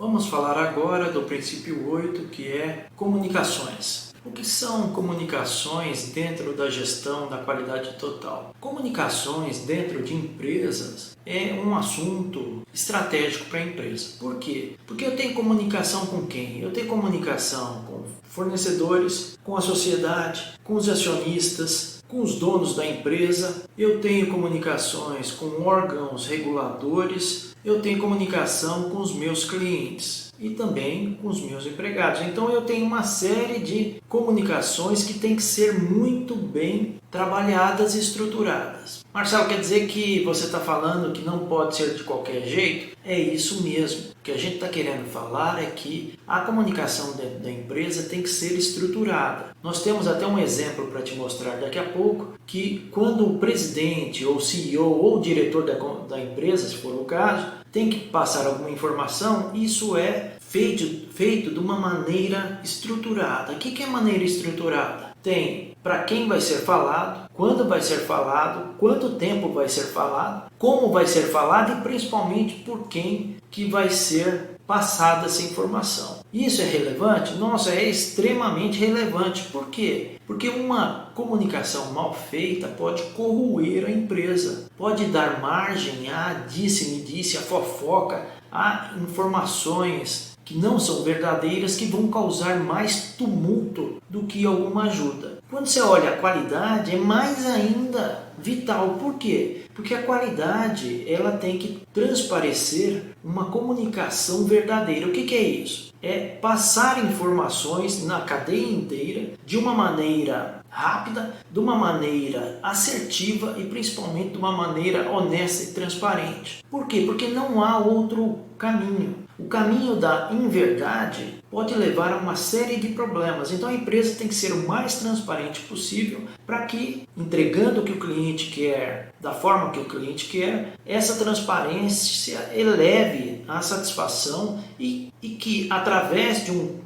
Vamos falar agora do princípio 8, que é comunicações. O que são comunicações dentro da gestão da qualidade total? Comunicações dentro de empresas é um assunto estratégico para a empresa. Por quê? Porque eu tenho comunicação com quem? Eu tenho comunicação com fornecedores, com a sociedade, com os acionistas, com os donos da empresa, eu tenho comunicações com órgãos reguladores, eu tenho comunicação com os meus clientes e também com os meus empregados. Então eu tenho uma série de comunicações que tem que ser muito bem trabalhadas e estruturadas. Marcelo, quer dizer que você está falando que não pode ser de qualquer jeito? É isso mesmo. O que a gente está querendo falar é que a comunicação dentro da empresa tem que ser estruturada. Nós temos até um exemplo para te mostrar daqui a pouco, que quando o presidente, ou CEO, ou diretor da empresa, se for o caso, tem que passar alguma informação, isso é feito de uma maneira estruturada. O que é maneira estruturada? Tem para quem vai ser falado, quando vai ser falado, quanto tempo vai ser falado, como vai ser falado e principalmente por quem que vai ser passada essa informação. Isso é relevante? Nossa, é extremamente relevante. Por quê? Porque uma comunicação mal feita pode corroer a empresa, pode dar margem a disse-me-disse, a fofoca, a informações que não são verdadeiras, que vão causar mais tumulto do que alguma ajuda. Quando você olha a qualidade, é mais ainda vital. Por quê? Porque a qualidade ela tem que transparecer uma comunicação verdadeira. O que é isso? É passar informações na cadeia inteira de uma maneira rápida, de uma maneira assertiva e principalmente de uma maneira honesta e transparente. Por quê? Porque não há outro caminho. O caminho da inverdade pode levar a uma série de problemas. Então a empresa tem que ser o mais transparente possível para que, entregando o que o cliente quer, da forma que o cliente quer, essa transparência eleve a satisfação e que, através de um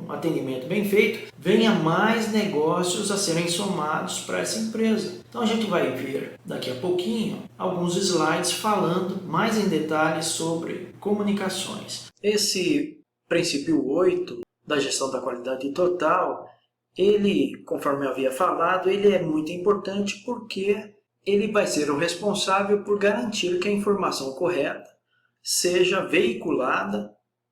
atendimento bem feito, venha mais negócios a serem somados para essa empresa. Então a gente vai ver daqui a pouquinho alguns slides falando mais em detalhes sobre comunicações. Esse princípio 8 da gestão da qualidade total, ele, conforme eu havia falado, ele é muito importante porque ele vai ser o responsável por garantir que a informação correta seja veiculada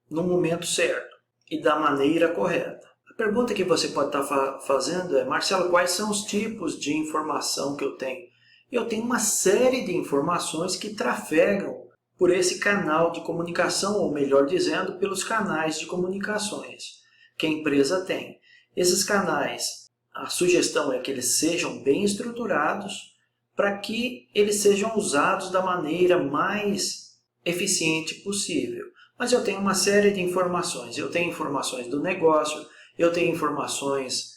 no momento certo e da maneira correta. A pergunta que você pode estar fazendo é: Marcelo, quais são os tipos de informação que eu tenho? Eu tenho uma série de informações que trafegam por esse canal de comunicação, ou melhor dizendo, pelos canais de comunicações que a empresa tem. Esses canais, a sugestão é que eles sejam bem estruturados para que eles sejam usados da maneira mais eficiente possível. Mas eu tenho uma série de informações. Eu tenho informações do negócio, eu tenho informações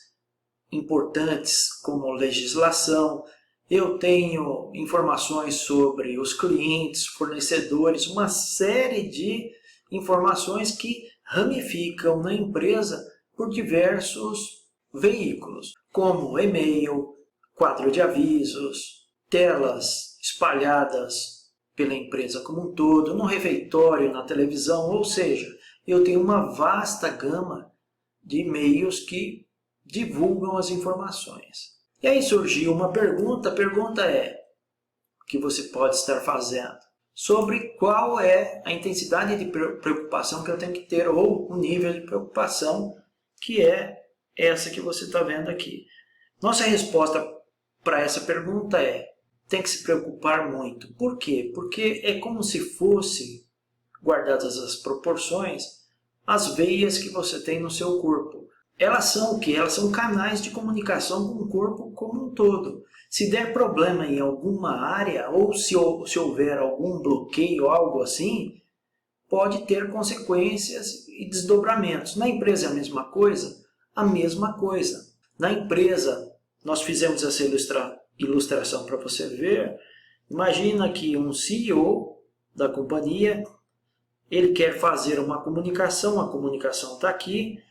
importantes como legislação, eu tenho informações sobre os clientes, fornecedores, uma série de informações que ramificam na empresa por diversos veículos, como e-mail, quadro de avisos, telas espalhadas pela empresa como um todo, no refeitório, na televisão, ou seja, eu tenho uma vasta gama de meios que divulgam as informações. E aí surgiu uma pergunta, a pergunta é, que você pode estar fazendo, sobre qual é a intensidade de preocupação que eu tenho que ter, ou o nível de preocupação, que é essa que você está vendo aqui. Nossa resposta para essa pergunta é: tem que se preocupar muito. Por quê? Porque é como se fosse, guardadas as proporções, as veias que você tem no seu corpo. Elas são o quê? Elas são canais de comunicação com o corpo como um todo. Se der problema em alguma área, ou se houver algum bloqueio, algo assim, pode ter consequências e desdobramentos. Na empresa é a mesma coisa? A mesma coisa. Na empresa, nós fizemos essa ilustração para você ver. Imagina que um CEO da companhia, ele quer fazer uma comunicação, a comunicação está aqui.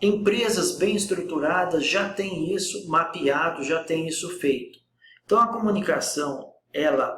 Empresas bem estruturadas já têm isso mapeado, já têm isso feito. Então a comunicação, ela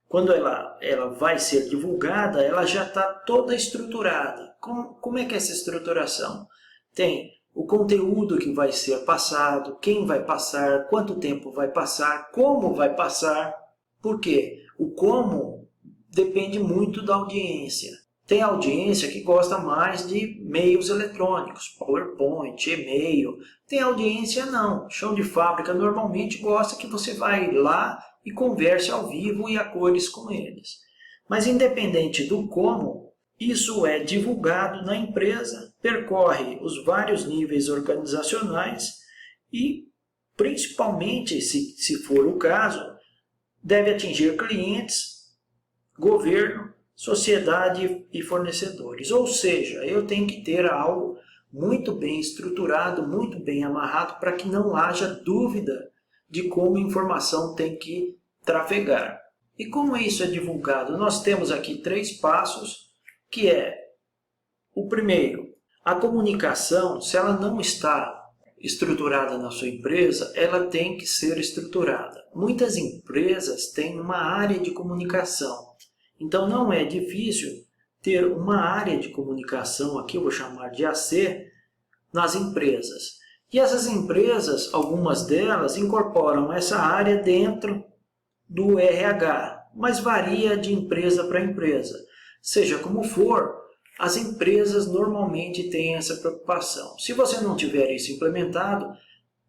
quando ela vai ser divulgada, ela já está toda estruturada. Como é que é essa estruturação? Tem o conteúdo que vai ser passado, quem vai passar, quanto tempo vai passar, como vai passar. Por quê? O como depende muito da audiência. Tem audiência que gosta mais de meios eletrônicos, PowerPoint, e-mail. Tem audiência não. Chão de fábrica normalmente gosta que você vai lá e converse ao vivo e a cores com eles. Mas independente do como, isso é divulgado na empresa, percorre os vários níveis organizacionais e, principalmente, se for o caso, deve atingir clientes, governo, sociedade e fornecedores. Ou seja, eu tenho que ter algo muito bem estruturado, muito bem amarrado, para que não haja dúvida de como a informação tem que trafegar. E como isso é divulgado? Nós temos aqui 3 passos, que é o primeiro, a comunicação, se ela não está estruturada na sua empresa, ela tem que ser estruturada. Muitas empresas têm uma área de comunicação, então não é difícil ter uma área de comunicação, aqui eu vou chamar de AC, nas empresas. E essas empresas, algumas delas, incorporam essa área dentro do RH, mas varia de empresa para empresa. Seja como for, as empresas normalmente têm essa preocupação. Se você não tiver isso implementado,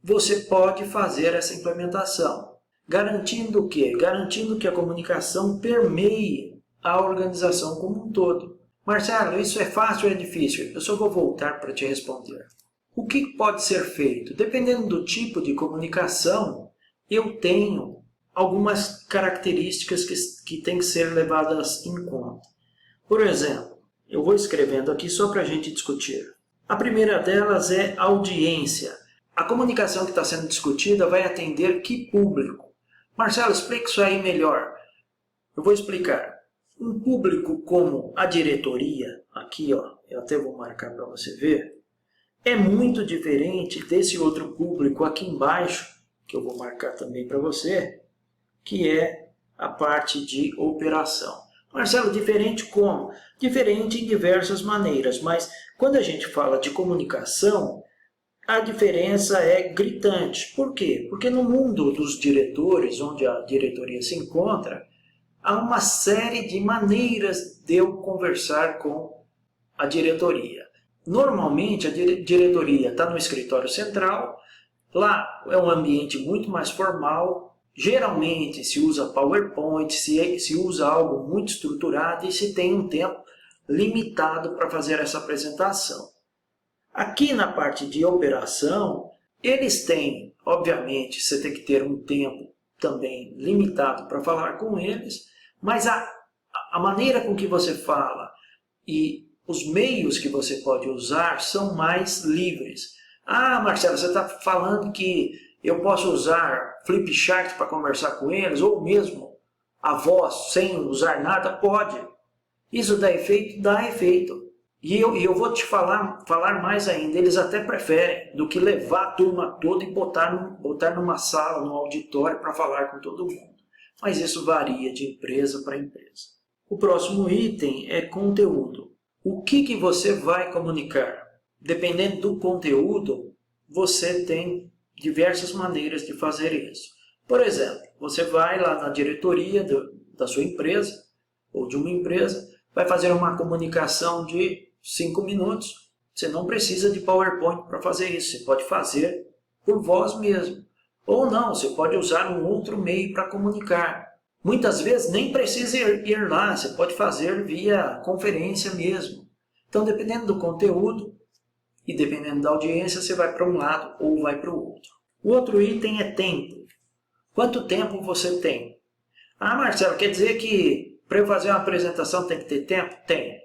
você pode fazer essa implementação. Garantindo o quê? Garantindo que a comunicação permeie a organização como um todo. Marcelo, isso é fácil ou é difícil? Eu só vou voltar para te responder. O que pode ser feito? Dependendo do tipo de comunicação, eu tenho algumas características que têm que ser levadas em conta. Por exemplo, eu vou escrevendo aqui só para a gente discutir. A primeira delas é audiência. A comunicação que está sendo discutida vai atender que público? Marcelo, explica isso aí melhor. Eu vou explicar. Um público como a diretoria, aqui ó, eu até vou marcar para você ver, é muito diferente desse outro público aqui embaixo, que eu vou marcar também para você, que é a parte de operação. Marcelo, diferente como? Diferente em diversas maneiras, mas quando a gente fala de comunicação, a diferença é gritante. Por quê? Porque no mundo dos diretores, onde a diretoria se encontra, há uma série de maneiras de eu conversar com a diretoria. Normalmente a diretoria está no escritório central, lá é um ambiente muito mais formal, geralmente se usa PowerPoint, se usa algo muito estruturado e se tem um tempo limitado para fazer essa apresentação. Aqui na parte de operação, eles têm, obviamente, você tem que ter um tempo também limitado para falar com eles, mas a maneira com que você fala e os meios que você pode usar são mais livres. Ah, Marcelo, você está falando que eu posso usar Flipchart para conversar com eles, ou mesmo a voz sem usar nada? Pode. Isso dá efeito? Dá efeito. E eu vou te falar mais ainda, eles até preferem do que levar a turma toda e botar numa sala, num auditório para falar com todo mundo. Mas isso varia de empresa para empresa. O próximo item é conteúdo. O que você vai comunicar? Dependendo do conteúdo, você tem diversas maneiras de fazer isso. Por exemplo, você vai lá na diretoria da sua empresa, ou de uma empresa, vai fazer uma comunicação de 5 minutos. Você não precisa de PowerPoint para fazer isso, você pode fazer por voz mesmo. Ou não, você pode usar um outro meio para comunicar. Muitas vezes nem precisa ir lá, você pode fazer via conferência mesmo. Então, dependendo do conteúdo e dependendo da audiência, você vai para um lado ou vai para o outro. O outro item é tempo. Quanto tempo você tem? Ah, Marcelo, quer dizer que para eu fazer uma apresentação tem que ter tempo? Tem.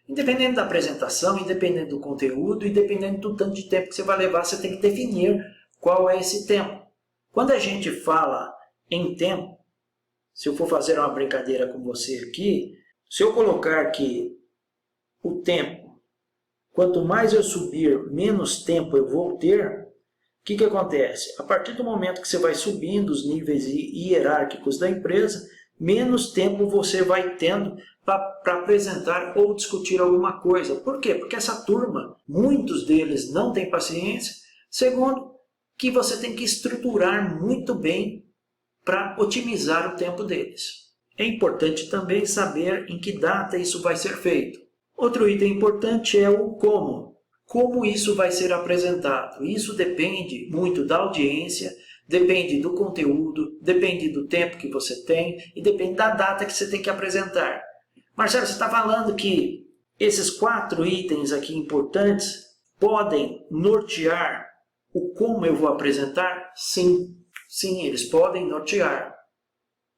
Independente da apresentação, independente do conteúdo, independente do tanto de tempo que você vai levar, você tem que definir qual é esse tempo. Quando a gente fala em tempo, se eu for fazer uma brincadeira com você aqui, se eu colocar que o tempo, quanto mais eu subir, menos tempo eu vou ter, o que acontece? A partir do momento que você vai subindo os níveis hierárquicos da empresa, menos tempo você vai tendo para apresentar ou discutir alguma coisa. Por quê? Porque essa turma, muitos deles não têm paciência. Segundo, que você tem que estruturar muito bem para otimizar o tempo deles. É importante também saber em que data isso vai ser feito. Outro item importante é o como. Como isso vai ser apresentado? Isso depende muito da audiência, depende do conteúdo, depende do tempo que você tem e depende da data que você tem que apresentar. Marcelo, você está falando que esses 4 itens aqui importantes podem nortear o como eu vou apresentar? Sim, sim, eles podem nortear.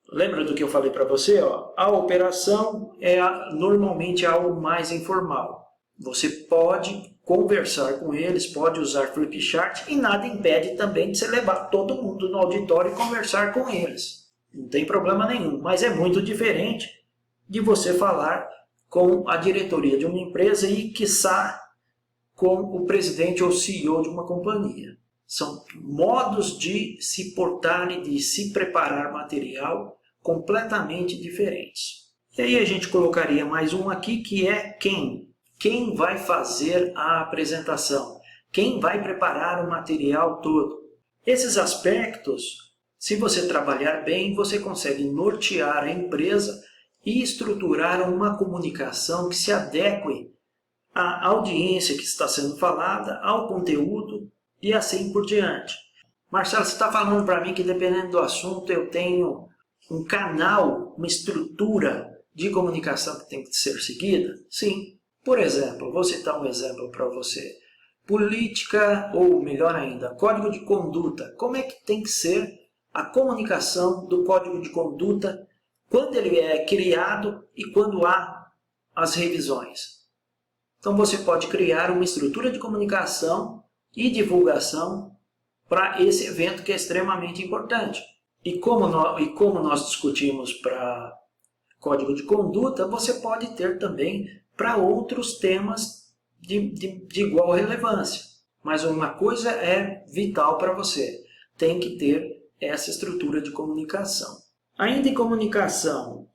Lembra do que eu falei para você? A operação é normalmente algo mais informal. Você pode conversar com eles, pode usar flipchart e nada impede também de você levar todo mundo no auditório e conversar com eles. Não tem problema nenhum, mas é muito diferente de você falar com a diretoria de uma empresa e, quiçá, com o presidente ou CEO de uma companhia. São modos de se portar e de se preparar material completamente diferentes. E aí a gente colocaria mais um aqui, que é quem. Quem vai fazer a apresentação? Quem vai preparar o material todo? Esses aspectos, se você trabalhar bem, você consegue nortear a empresa e estruturar uma comunicação que se adeque à audiência que está sendo falada, ao conteúdo e assim por diante. Marcelo, você está falando para mim que dependendo do assunto eu tenho um canal, uma estrutura de comunicação que tem que ser seguida? Sim. Por exemplo, vou citar um exemplo para você. Política, ou melhor ainda, código de conduta. Como é que tem que ser a comunicação do código de conduta quando ele é criado e quando há as revisões? Então você pode criar uma estrutura de comunicação e divulgação para esse evento que é extremamente importante. E como nós discutimos para código de conduta, você pode ter também para outros temas de igual relevância. Mas uma coisa é vital para você, tem que ter essa estrutura de comunicação. Ainda em comunicação,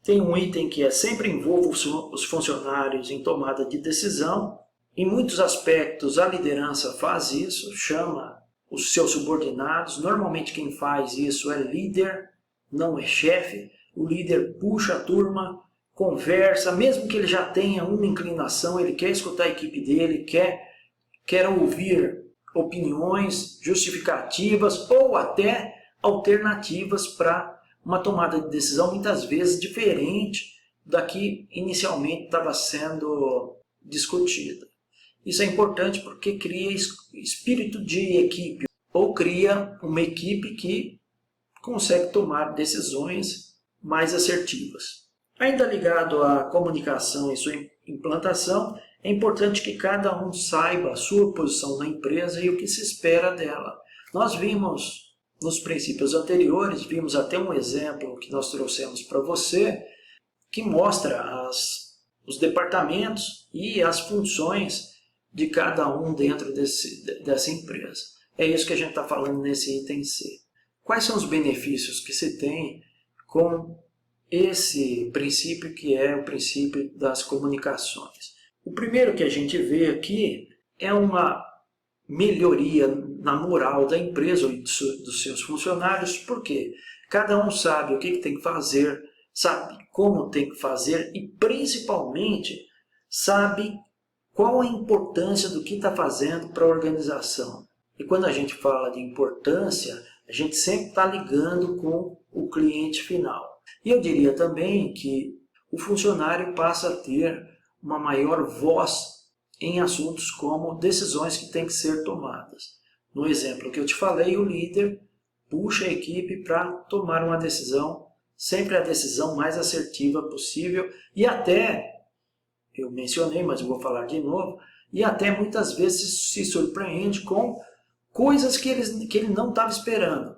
tem um item que é sempre envolva os funcionários em tomada de decisão. Em muitos aspectos a liderança faz isso, chama os seus subordinados. Normalmente quem faz isso é líder, não é chefe. O líder puxa a turma, conversa, mesmo que ele já tenha uma inclinação, ele quer escutar a equipe dele, quer ouvir opiniões, justificativas ou até alternativas para uma tomada de decisão muitas vezes diferente da que inicialmente estava sendo discutida. Isso é importante porque cria espírito de equipe, ou cria uma equipe que consegue tomar decisões mais assertivas. Ainda ligado à comunicação e sua implantação, é importante que cada um saiba a sua posição na empresa e o que se espera dela. Nós vimos nos princípios anteriores, vimos até um exemplo que nós trouxemos para você, que mostra os departamentos e as funções de cada um dentro dessa empresa. É isso que a gente está falando nesse item C. Quais são os benefícios que se tem com esse princípio que é o princípio das comunicações? O primeiro que a gente vê aqui é uma melhoria na moral da empresa e dos seus funcionários, porque cada um sabe o que tem que fazer, sabe como tem que fazer e principalmente sabe qual a importância do que está fazendo para a organização. E quando a gente fala de importância, a gente sempre está ligando com o cliente final. E eu diria também que o funcionário passa a ter uma maior voz em assuntos como decisões que têm que ser tomadas. No exemplo que eu te falei, o líder puxa a equipe para tomar uma decisão, sempre a decisão mais assertiva possível e até, eu mencionei, mas eu vou falar de novo, e até muitas vezes se surpreende com coisas que ele não estava esperando.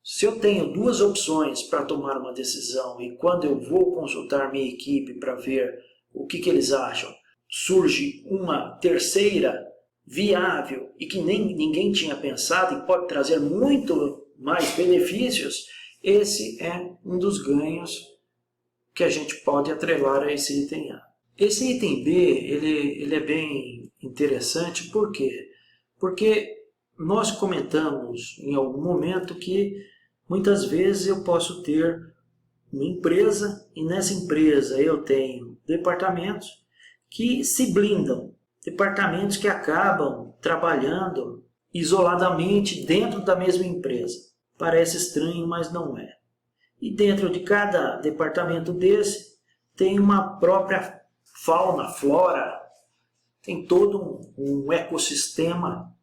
Se eu tenho 2 opções para tomar uma decisão e quando eu vou consultar minha equipe para ver o que eles acham, surge uma terceira viável e que nem ninguém tinha pensado e pode trazer muito mais benefícios, Esse é um dos ganhos que a gente pode atrelar a esse item A. Esse item B, ele é bem interessante, por quê? Porque nós comentamos em algum momento que muitas vezes eu posso ter uma empresa e nessa empresa eu tenho departamentos que se blindam, departamentos que acabam trabalhando isoladamente dentro da mesma empresa. Parece estranho, mas não é. E dentro de cada departamento desse tem uma própria fauna, flora, tem todo um ecossistema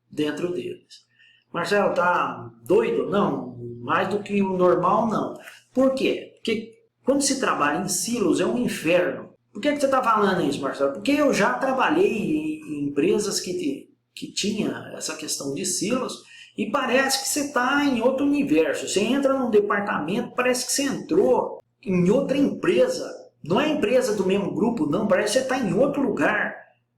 dentro deles. Marcelo, tá doido? Não, mais do que o normal não. Por quê? Porque quando se trabalha em silos é um inferno. Por que você está falando isso, Marcelo? Porque eu já trabalhei em empresas que tinha essa questão de silos e parece que você está em outro universo. Você entra num departamento, parece que você entrou em outra empresa. Não é empresa do mesmo grupo, não. Parece que você está em outro lugar,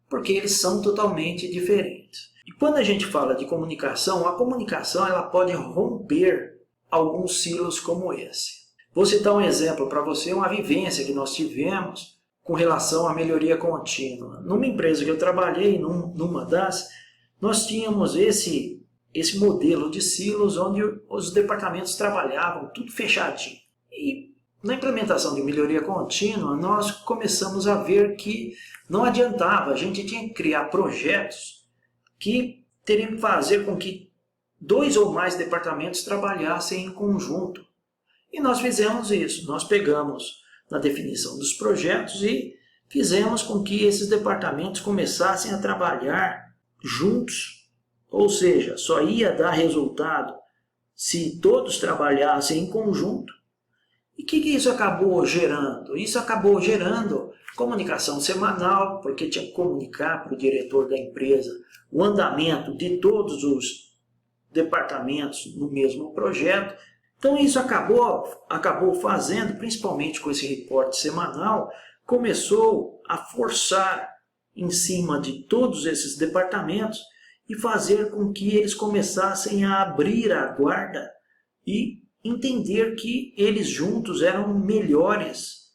porque eles são totalmente diferentes. E quando a gente fala de comunicação, a comunicação ela pode romper alguns silos como esse. Vou citar um exemplo para você, uma vivência que nós tivemos com relação à melhoria contínua. Numa empresa que eu trabalhei, numa das, nós tínhamos esse modelo de silos onde os departamentos trabalhavam tudo fechadinho. E na implementação de melhoria contínua, nós começamos a ver que não adiantava, a gente tinha que criar projetos que teriam que fazer com que 2 ou mais departamentos trabalhassem em conjunto. E nós fizemos isso, nós pegamos na definição dos projetos e fizemos com que esses departamentos começassem a trabalhar juntos. Ou seja, só ia dar resultado se todos trabalhassem em conjunto. E o que isso acabou gerando? Isso acabou gerando comunicação semanal, porque tinha que comunicar para o diretor da empresa o andamento de todos os departamentos no mesmo projeto. Então isso acabou fazendo, principalmente com esse reporte semanal, começou a forçar em cima de todos esses departamentos e fazer com que eles começassem a abrir a guarda e entender que eles juntos eram melhores,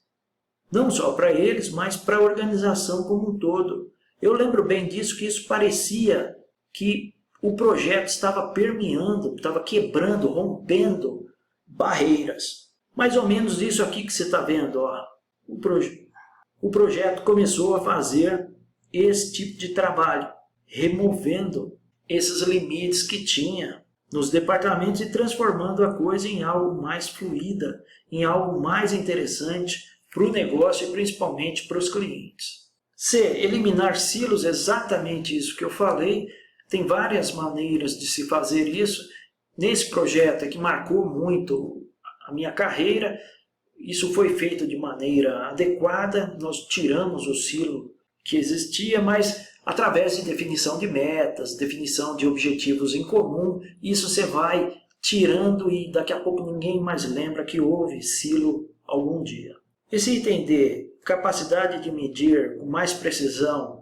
não só para eles, mas para a organização como um todo. Eu lembro bem disso, que isso parecia que o projeto estava permeando, estava quebrando, rompendo barreiras. Mais ou menos isso aqui que você está vendo. Ó. O projeto começou a fazer esse tipo de trabalho, removendo esses limites que tinha nos departamentos e transformando a coisa em algo mais fluida, em algo mais interessante para o negócio e principalmente para os clientes. C. Eliminar silos, exatamente isso que eu falei. Tem várias maneiras de se fazer isso. Nesse projeto que marcou muito a minha carreira, isso foi feito de maneira adequada, nós tiramos o silo que existia, mas através de definição de metas, definição de objetivos em comum, isso você vai tirando e daqui a pouco ninguém mais lembra que houve silo algum dia. Esse item D, capacidade de medir com mais precisão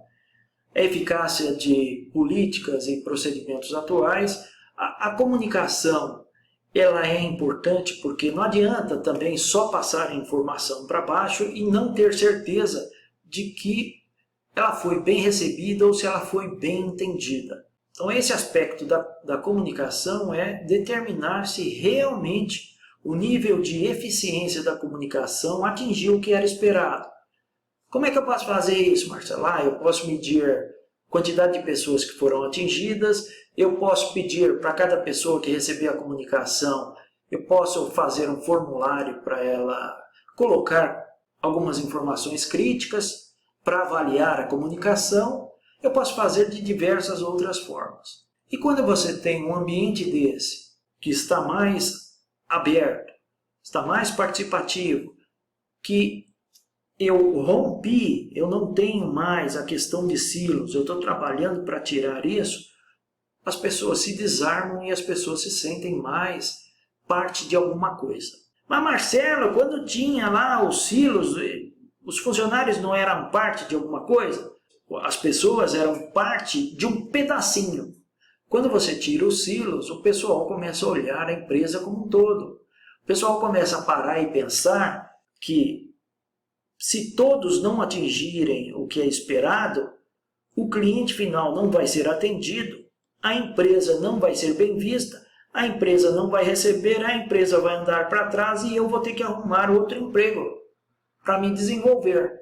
a eficácia de políticas e procedimentos atuais. A comunicação ela é importante porque não adianta também só passar a informação para baixo e não ter certeza de que ela foi bem recebida ou se ela foi bem entendida. Então esse aspecto da comunicação é determinar se realmente o nível de eficiência da comunicação atingiu o que era esperado. Como é que eu posso fazer isso, Marcelo? Eu posso medir a quantidade de pessoas que foram atingidas, eu posso pedir para cada pessoa que receber a comunicação, eu posso fazer um formulário para ela colocar algumas informações críticas para avaliar a comunicação, eu posso fazer de diversas outras formas. E quando você tem um ambiente desse, que está mais aberto, está mais participativo, que eu rompi, eu não tenho mais a questão de silos, eu estou trabalhando para tirar isso, as pessoas se desarmam e as pessoas se sentem mais parte de alguma coisa. Mas Marcelo, quando tinha lá os silos, os funcionários não eram parte de alguma coisa? As pessoas eram parte de um pedacinho. Quando você tira os silos, o pessoal começa a olhar a empresa como um todo. O pessoal começa a parar e pensar que se todos não atingirem o que é esperado, o cliente final não vai ser atendido, a empresa não vai ser bem vista, a empresa não vai receber, a empresa vai andar para trás e eu vou ter que arrumar outro emprego para me desenvolver,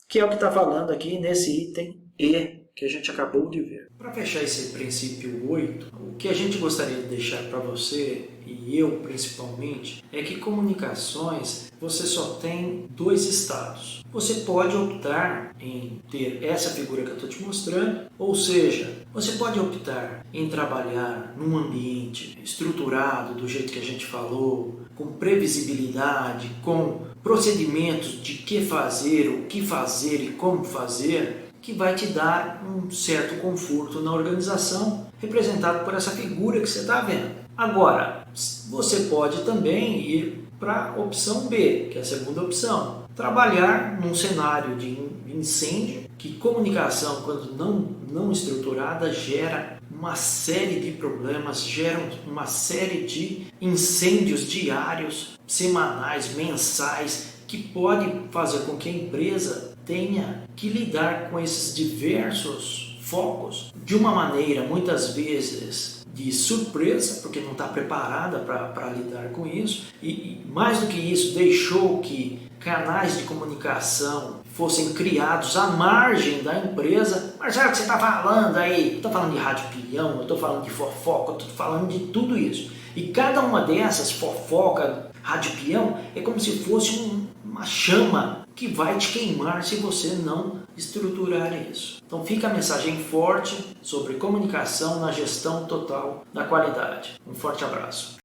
que é o que está falando aqui nesse item E que a gente acabou de ver. Para fechar esse princípio 8, o que a gente gostaria de deixar para você, e eu principalmente, é que comunicações você só tem dois estados. Você pode optar em ter essa figura que eu estou te mostrando, ou seja, você pode optar em trabalhar num ambiente estruturado, do jeito que a gente falou, com previsibilidade, com procedimentos de que fazer, o que fazer e como fazer, que vai te dar um certo conforto na organização, representado por essa figura que você está vendo. Agora, você pode também ir para a opção B, que é a segunda opção. Trabalhar num cenário de incêndio, que comunicação, quando não estruturada, gera uma série de problemas, gera uma série de incêndios diários, semanais, mensais, que pode fazer com que a empresa tenha que lidar com esses diversos focos de uma maneira, muitas vezes, de surpresa, porque não está preparada para lidar com isso, e mais do que isso, deixou que canais de comunicação fossem criados à margem da empresa. Marcelo, o que você está falando aí? Eu estou falando de rádio peão, eu estou falando de fofoca, eu estou falando de tudo isso. E cada uma dessas, fofoca, rádio peão, é como se fosse uma chama que vai te queimar se você não estruturar isso. Então fica a mensagem forte sobre comunicação na gestão total da qualidade. Um forte abraço.